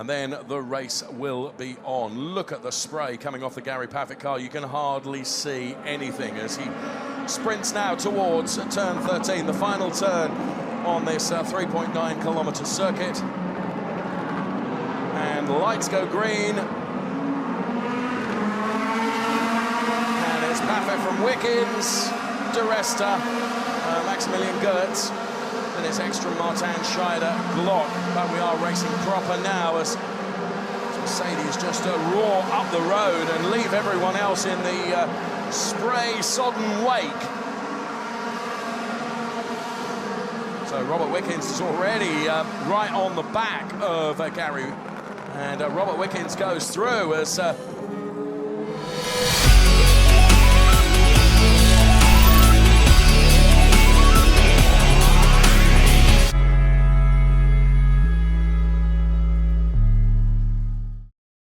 and then the race will be on. Look at the spray coming off the Gary Pavitt car. You can hardly see anything as he sprints now towards turn 13, the final turn on this 3.9 kilometer circuit. And the lights go green. And it's Pavitt from Wickens, De Resta, Maximilian Gertz, and it's extra Martin Scheider, Glock. But we are racing proper now as Mercedes just roar up the road and leave everyone else in the spray-sodden wake. So Robert Wickens is already right on the back of Gary. And Robert Wickens goes through as